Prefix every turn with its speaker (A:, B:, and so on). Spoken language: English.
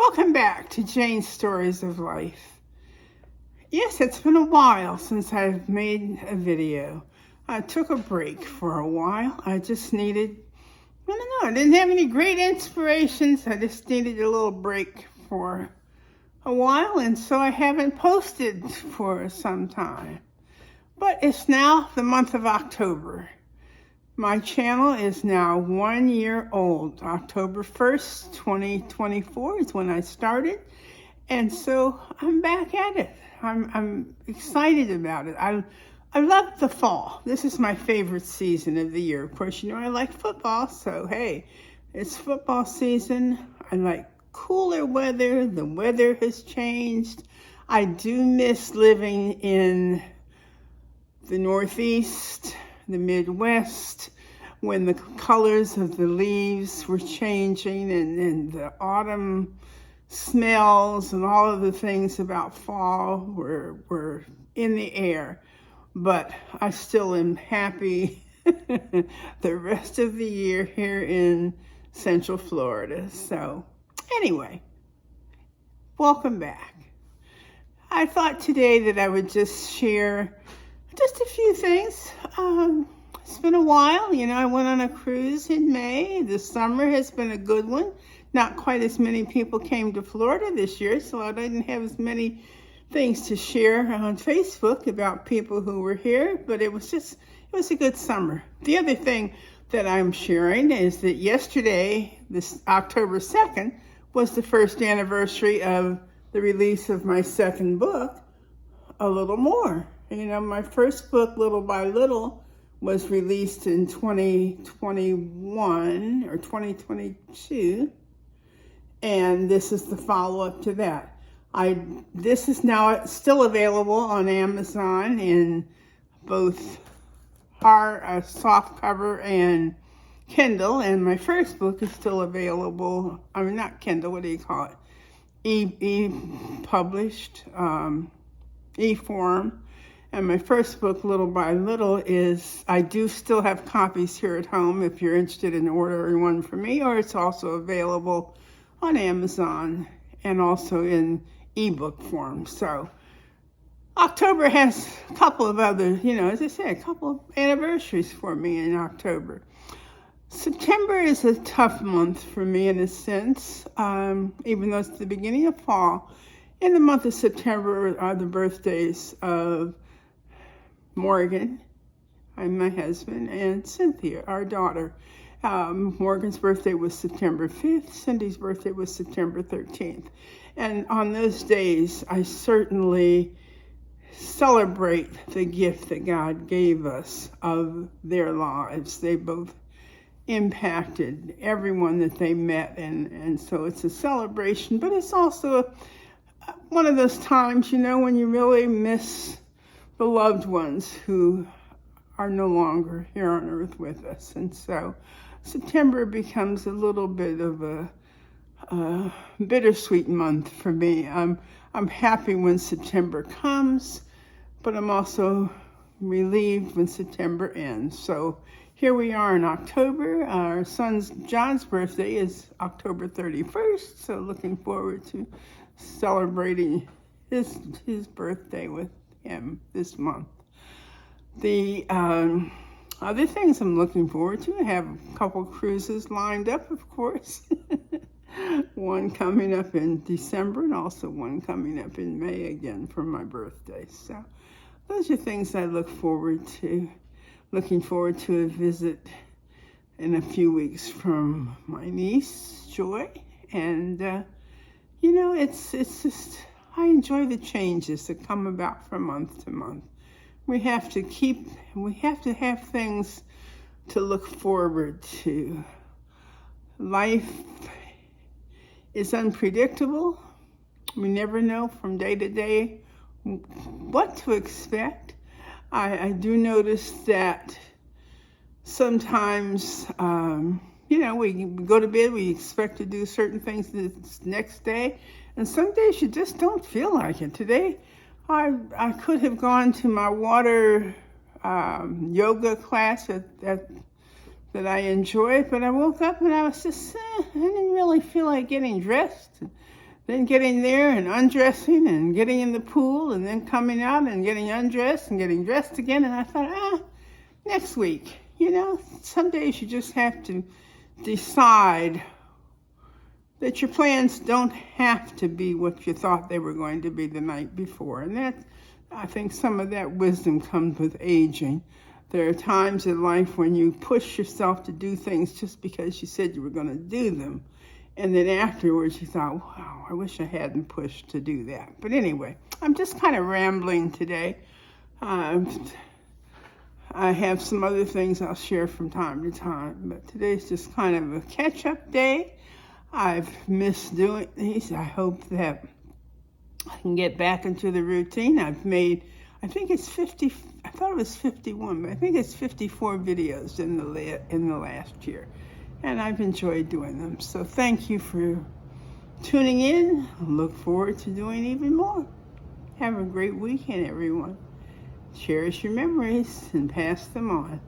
A: Welcome back to Jane's Stories of Life. Yes, it's been a while since I've made a video. I took a break for a while. I just needed, I didn't have any great inspirations. I just needed a little break for a while, and so I haven't posted for some time. But it's now the month of October. My channel is now 1 year old. October 1st, 2024 is when I started. And so I'm back at it. I'm excited about it. I love the fall. This is my favorite season of the year. Of course, I like football. So, hey, it's football season. I like cooler weather. The weather has changed. I do miss living in the Northeast, the Midwest, when the colors of the leaves were changing and the autumn smells and all of the things about fall were in the air. But I still am happy the rest of the year here in Central Florida. So anyway, welcome back. I thought today that I would just share just a few things. It's been a while. I went on a cruise in May. The summer has been a good one. Not quite as many people came to Florida this year, so I didn't have as many things to share on Facebook about people who were here, but it was a good summer. The other thing that I'm sharing is that yesterday, this October 2nd, was the first anniversary of the release of my second book, A Little More. My first book, Little by Little, was released in 2021 or 2022, and this is the follow-up to that. This is now still available on Amazon in both soft cover and Kindle, and my first book is still available. Not Kindle, what do you call it? E-published, e-form. And my first book, Little by Little, I do still have copies here at home if you're interested in ordering one from me, or it's also available on Amazon and also in ebook form. So October has a couple of other, as I said, a couple of anniversaries for me in October. September is a tough month for me in a sense, even though it's the beginning of fall. In the month of September are the birthdays of Morgan, I'm my husband, and Cynthia, our daughter. Morgan's birthday was September 5th. Cindy's birthday was September 13th. And on those days, I certainly celebrate the gift that God gave us of their lives. They both impacted everyone that they met, and so it's a celebration, but it's also one of those times, when you really miss the loved ones who are no longer here on earth with us. And so September becomes a little bit of a bittersweet month for me. I'm happy when September comes, but I'm also relieved when September ends. So here we are in October. Our son's John's birthday is October 31st, so looking forward to celebrating his birthday with him this month. The other things I'm looking forward to, I have a couple cruises lined up, of course. One coming up in December and also one coming up in May again for my birthday. So those are things I look forward to. Looking forward to a visit in a few weeks from my niece, Joy. And, it's just, I enjoy the changes that come about from month to month. We have to have things to look forward to. Life is unpredictable. We never know from day to day what to expect. I do notice that sometimes, we go to bed, we expect to do certain things the next day, and some days you just don't feel like it. Today, I could have gone to my water yoga class that I enjoyed, but I woke up and I was just, I didn't really feel like getting dressed then getting there and undressing and getting in the pool and then coming out and getting undressed and getting dressed again. And I thought, next week. You know, some days you just have to decide that your plans don't have to be what you thought they were going to be the night before. And that, I think some of that wisdom comes with aging. There are times in life when you push yourself to do things just because you said you were going to do them. And then afterwards you thought, wow, I wish I hadn't pushed to do that. But anyway, I'm just kind of rambling today. I have some other things I'll share from time to time, but today's just kind of a catch-up day. I've missed doing these. I hope that I can get back into the routine. I've made, I think it's 50, I thought it was 51, but I think it's 54 videos in the last year. And I've enjoyed doing them. So thank you for tuning in. I look forward to doing even more. Have a great weekend, everyone. Cherish your memories and pass them on.